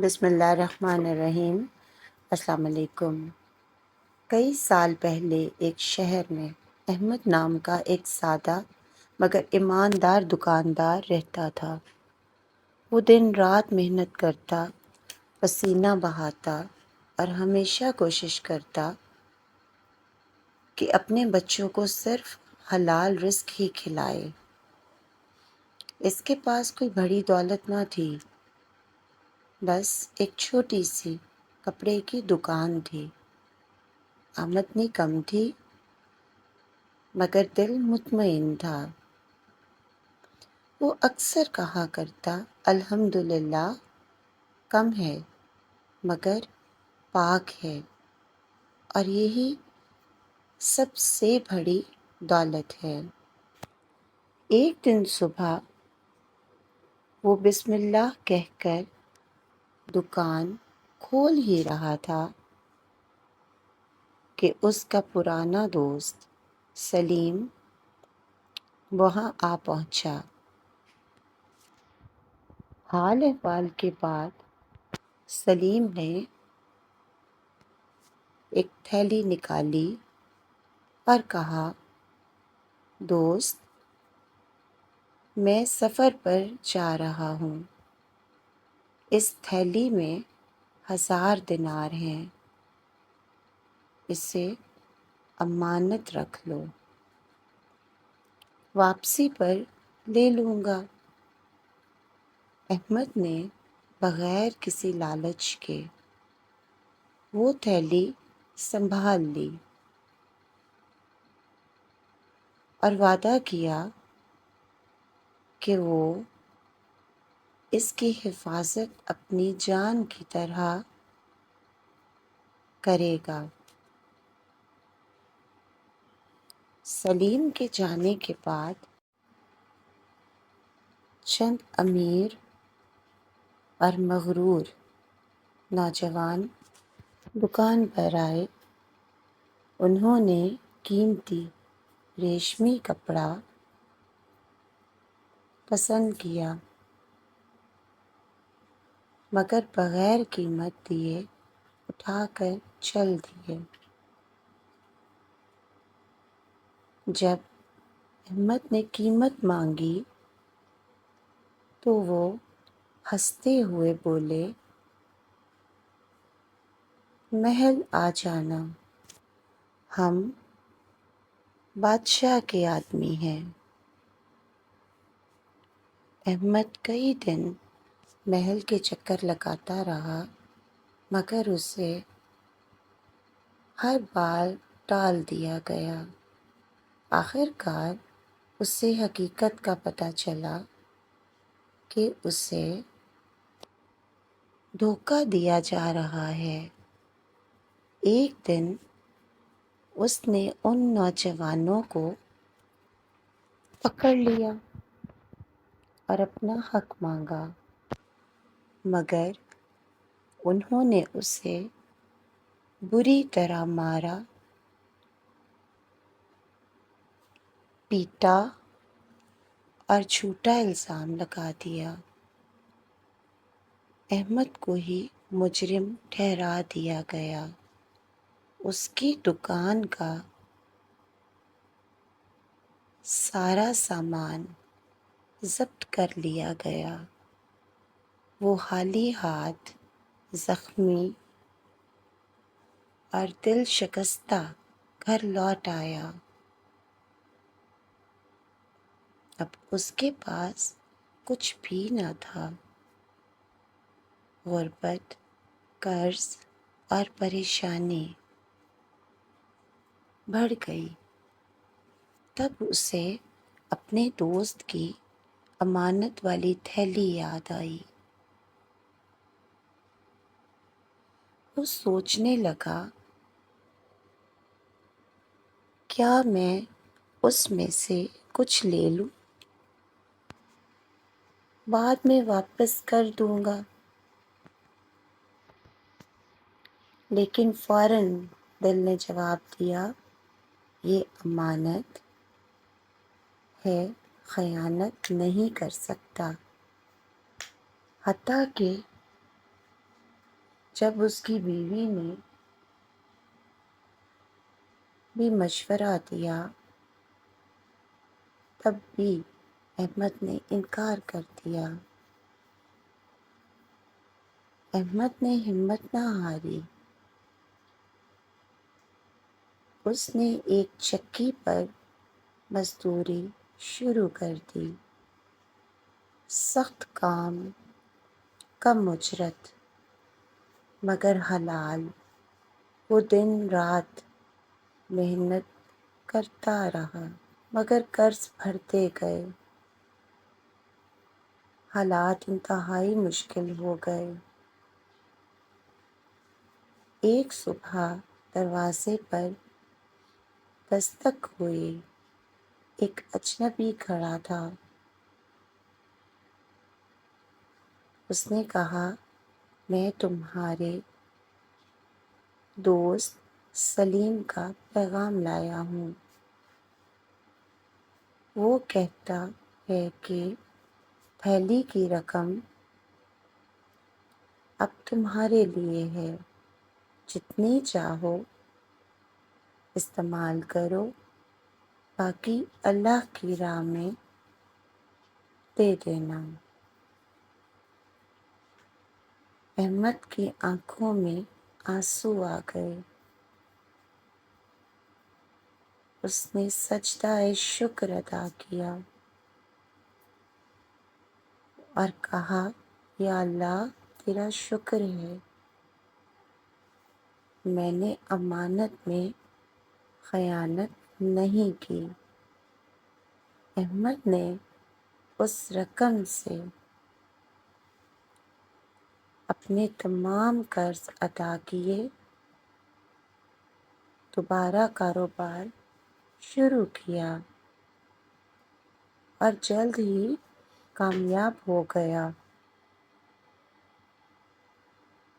بسم اللہ الرحمن الرحیم۔ السلام علیکم۔ کئی سال پہلے ایک شہر میں احمد نام کا ایک سادہ مگر ایماندار دکاندار رہتا تھا۔ وہ دن رات محنت کرتا، پسینہ بہاتا اور ہمیشہ کوشش کرتا کہ اپنے بچوں کو صرف حلال رزق ہی کھلائے۔ اس کے پاس کوئی بڑی دولت نہ تھی، بس ایک چھوٹی سی کپڑے کی دکان تھی۔ آمدنی کم تھی مگر دل مطمئن تھا۔ وہ اکثر کہا کرتا، الحمدللہ، کم ہے مگر پاک ہے، اور یہی سب سے بڑی دولت ہے۔ ایک دن صبح وہ بسم اللہ کہہ کر دکان کھول ہی رہا تھا کہ اس کا پرانا دوست سلیم وہاں آ پہنچا۔ حال احوال کے بعد سلیم نے ایک تھیلی نکالی اور کہا، دوست، میں سفر پر جا رہا ہوں۔ اس تھیلی میں 1000 دینار ہیں، اسے امانت رکھ لو، واپسی پر لے لوں گا۔ احمد نے بغیر کسی لالچ کے وہ تھیلی سنبھال لی اور وعدہ کیا کہ وہ اس کی حفاظت اپنی جان کی طرح کرے گا۔ سلیم کے جانے کے بعد چند امیر اور مغرور نوجوان دکان پر آئے۔ انہوں نے قیمتی ریشمی کپڑا پسند کیا مگر بغیر قیمت دیے اٹھا کر چل دیے۔ جب احمد نے قیمت مانگی تو وہ ہنستے ہوئے بولے، محل آ جانا، ہم بادشاہ کے آدمی ہیں۔ احمد کئی دن محل کے چکر لگاتا رہا مگر اسے ہر بار ٹال دیا گیا۔ آخر کار اسے حقیقت کا پتہ چلا کہ اسے دھوکہ دیا جا رہا ہے۔ ایک دن اس نے ان نوجوانوں کو پکڑ لیا اور اپنا حق مانگا مگر انہوں نے اسے بری طرح مارا، پیٹا اور جھوٹا الزام لگا دیا۔ احمد کو ہی مجرم ٹھہرا دیا گیا۔ اس کی دکان کا سارا سامان ضبط کر لیا گیا۔ وہ خالی ہاتھ، زخمی اور دل شکستہ گھر لوٹ آیا۔ اب اس کے پاس کچھ بھی نہ تھا۔ غربت، قرض اور پریشانی بڑھ گئی۔ تب اسے اپنے دوست کی امانت والی تھیلی یاد آئی۔ وہ سوچنے لگا، کیا میں اس میں سے کچھ لے لوں؟ بعد میں واپس کر دوں گا۔ لیکن فوراً دل نے جواب دیا، یہ امانت ہے، خیانت نہیں کر سکتا۔ حتیٰ کہ جب اس کی بیوی نے بھی مشورہ دیا تب بھی احمد نے انکار کر دیا۔ احمد نے ہمت نہ ہاری، اس نے ایک چکی پر مزدوری شروع کر دی۔ سخت کام، کم اجرت مگر حلال۔ وہ دن رات محنت کرتا رہا مگر قرض بھرتے گئے۔ حالات انتہائی مشکل ہو گئے۔ ایک صبح دروازے پر دستک ہوئی، ایک اجنبی کھڑا تھا۔ اس نے کہا، میں تمہارے دوست سلیم کا پیغام لایا ہوں۔ وہ کہتا ہے کہ تھیلی کی رقم اب تمہارے لیے ہے، جتنی چاہو استعمال کرو، باقی اللہ کی راہ میں دے دینا۔ احمد کی آنکھوں میں آنسو آ گئے۔ اس نے سجدہ شکر ادا کیا اور کہا، یا اللہ تیرا شکر ہے، میں نے امانت میں خیانت نہیں کی۔ احمد نے اس رقم سے اپنے تمام قرض ادا کیے، دوبارہ کاروبار شروع کیا اور جلد ہی کامیاب ہو گیا۔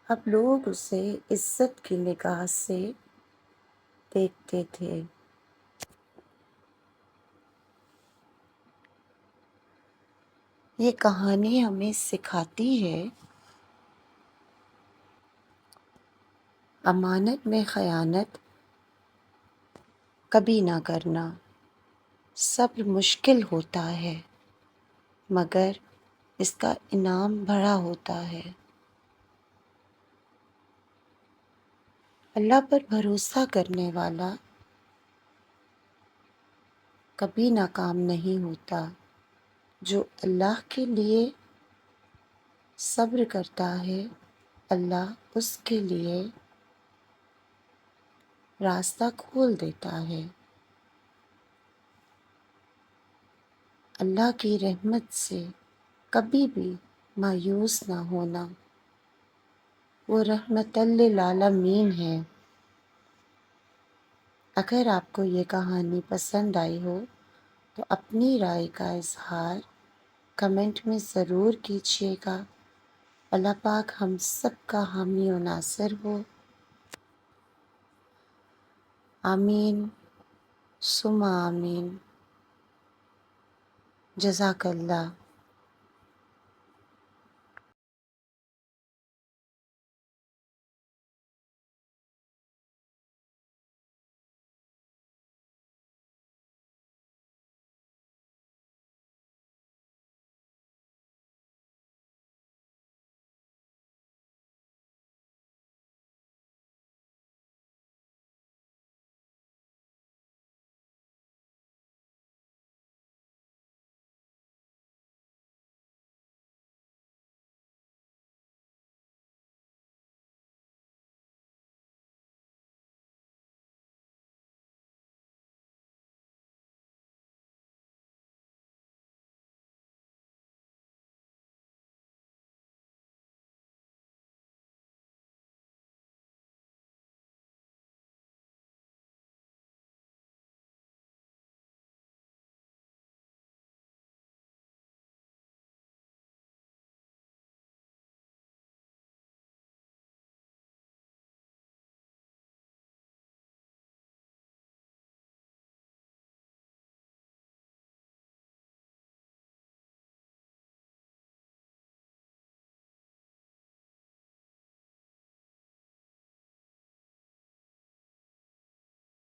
اب لوگ اسے عزت کی نگاہ سے دیکھتے تھے۔ یہ کہانی ہمیں سکھاتی ہے امانت میں خیانت کبھی نہ کرنا۔ صبر مشکل ہوتا ہے مگر اس کا انعام بڑا ہوتا ہے۔ اللہ پر بھروسہ کرنے والا کبھی ناکام نہیں ہوتا۔ جو اللہ کے لیے صبر کرتا ہے، اللہ اس کے لیے راستہ کھول دیتا ہے۔ اللہ کی رحمت سے کبھی بھی مایوس نہ ہونا، وہ رحمت للعالمین ہے۔ اگر آپ کو یہ کہانی پسند آئی ہو تو اپنی رائے کا اظہار کمنٹ میں ضرور کیجیے گا۔ اللہ پاک ہم سب کا حامی و ناصر ہو، آمین ثم آمین۔ جزاک اللہ۔